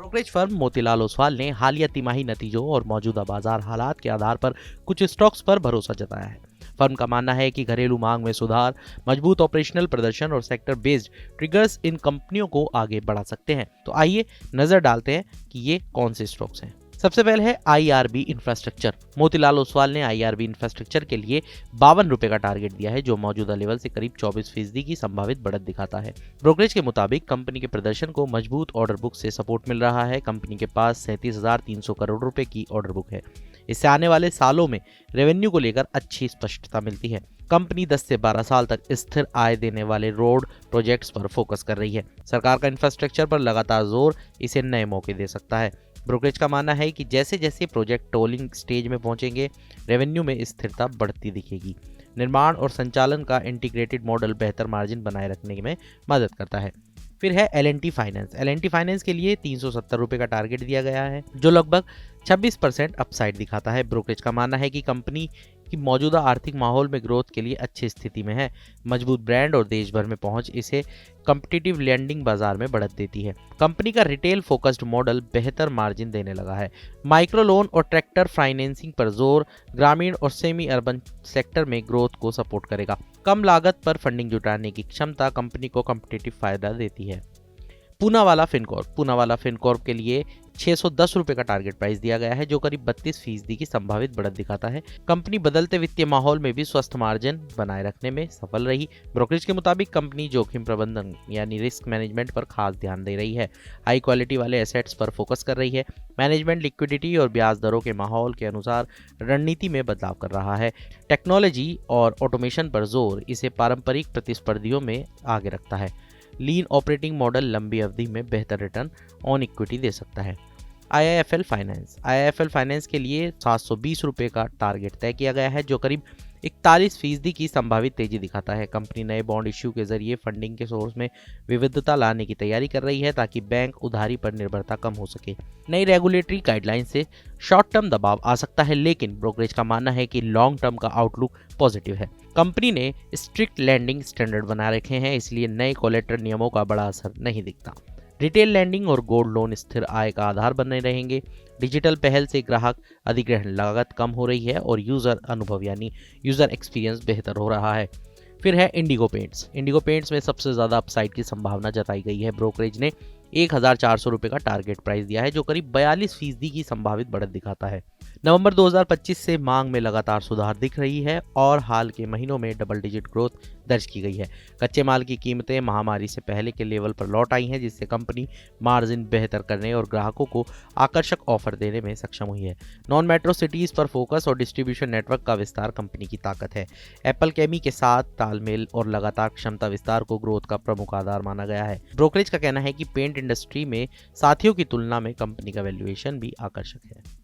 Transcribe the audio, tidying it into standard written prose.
Brokerage firm Motilal Oswal ने हालिया तिमाही नतीजों और मौजूदा बाजार हालात के आधार पर कुछ स्टॉक्स पर भरोसा जताया है। फर्म का मानना है कि घरेलू मांग में सुधार, मजबूत ऑपरेशनल प्रदर्शन और सेक्टर बेस्ड ट्रिगर्स इन कंपनियों को आगे बढ़ा सकते हैं। तो आइए नजर डालते हैं कि ये कौन से स्टॉक्स हैं। सबसे पहले है आईआरबी इंफ्रास्ट्रक्चर। मोतीलाल ओसवाल ने आईआरबी इंफ्रास्ट्रक्चर के लिए 52 रुपए का टारगेट दिया है, जो मौजूदा लेवल से करीब 24% की संभावित बढ़त दिखाता है। ब्रोकरेज के मुताबिक कंपनी के प्रदर्शन को मजबूत ऑर्डर बुक से सपोर्ट मिल रहा है। कंपनी के पास 37,300 करोड़ रुपए की ऑर्डर बुक है। इससे आने वाले सालों में रेवेन्यू को लेकर अच्छी स्पष्टता मिलती है। कंपनी 10 से 12 साल तक स्थिर आय देने वाले रोड प्रोजेक्ट्स पर फोकस कर रही है। सरकार का इंफ्रास्ट्रक्चर पर लगातार जोर इसे नए मौके दे सकता है। ब्रोकरेज का मानना है कि जैसे जैसे प्रोजेक्ट टोलिंग स्टेज में पहुंचेंगे, रेवेन्यू में स्थिरता बढ़ती दिखेगी। निर्माण और संचालन का इंटीग्रेटेड मॉडल बेहतर मार्जिन बनाए रखने में मदद करता है। फिर है एल&टी फाइनेंस। एल&टी फाइनेंस के लिए 370 रुपए का टारगेट दिया गया है, जो लगभग 26% अपसाइड दिखाता है। ब्रोकरेज का मानना है कि कंपनी की मौजूदा आर्थिक माहौल में ग्रोथ के लिए अच्छी स्थिति में है। मजबूत ब्रांड और देश भर में पहुंच इसे कॉम्पिटिटिव लैंडिंग बाजार में बढ़त देती है। कंपनी का रिटेल फोकस्ड मॉडल बेहतर मार्जिन देने लगा है। माइक्रो लोन और ट्रैक्टर फाइनेंसिंग पर जोर ग्रामीण और सेमी अर्बन सेक्टर में ग्रोथ को सपोर्ट करेगा। कम लागत पर फंडिंग जुटाने की क्षमता कंपनी को कॉम्पिटिटिव फायदा देती है। पूनावाला फिनकॉर्प के लिए 610 रुपए का टारगेट प्राइस दिया गया है, जो करीब 32% की संभावित बढ़त दिखाता है। कंपनी बदलते वित्तीय माहौल में भी स्वस्थ मार्जिन बनाए रखने में सफल रही। ब्रोकरेज के मुताबिक कंपनी जोखिम प्रबंधन यानी रिस्क मैनेजमेंट पर खास ध्यान दे रही है। हाई क्वालिटी वाले एसेट्स पर फोकस कर रही है। मैनेजमेंट लिक्विडिटी और ब्याज दरों के माहौल के अनुसार रणनीति में बदलाव कर रहा है। टेक्नोलॉजी और ऑटोमेशन पर जोर इसे पारंपरिक प्रतिस्पर्धियों में आगे रखता है। लीन ऑपरेटिंग मॉडल लंबी अवधि में बेहतर रिटर्न ऑन इक्विटी दे सकता है। आईआईएफएल फाइनेंस के लिए 720 रुपए का टारगेट तय किया गया है, जो करीब 41% की संभावित तेजी दिखाता है। कंपनी नए बॉन्ड इश्यू के जरिए फंडिंग के सोर्स में विविधता लाने की तैयारी कर रही है, ताकि बैंक उधारी पर निर्भरता कम हो सके। नई रेगुलेटरी गाइडलाइन से शॉर्ट टर्म दबाव आ सकता है, लेकिन ब्रोकरेज का मानना है कि लॉन्ग टर्म का आउटलुक पॉजिटिव है। कंपनी ने स्ट्रिक्ट लैंडिंग स्टैंडर्ड बना रखे हैं, इसलिए नए कोलेटरल नियमों का बड़ा असर नहीं दिखता। रिटेल लैंडिंग और गोल्ड लोन स्थिर आय का आधार बने रहेंगे। डिजिटल पहल से ग्राहक अधिग्रहण लागत कम हो रही है और यूजर अनुभव यानी यूजर एक्सपीरियंस बेहतर हो रहा है। फिर है इंडिगो पेंट्स में सबसे ज्यादा अपसाइड की संभावना जताई गई है। ब्रोकरेज ने 1400 रुपए का टारगेट प्राइस दिया है, जो करीब 42% की संभावित बढ़त दिखाता है। नवंबर 2025 से मांग में लगातार सुधार दिख रही है और हाल के महीनों में डबल डिजिट ग्रोथ दर्ज की गई है। कच्चे माल की कीमतें महामारी से पहले के लेवल पर लौट आई हैं, जिससे कंपनी मार्जिन बेहतर करने और ग्राहकों को आकर्षक ऑफर देने में सक्षम हुई है। नॉन मेट्रो सिटीज पर फोकस और डिस्ट्रीब्यूशन नेटवर्क का विस्तार कंपनी की ताकत है। एप्पल केमी के साथ तालमेल और लगातार क्षमता विस्तार को ग्रोथ का प्रमुख आधार माना गया है। ब्रोकरेज का कहना है कि पेंट इंडस्ट्री में साथियों की तुलना में कंपनी का वैल्यूएशन भी आकर्षक है।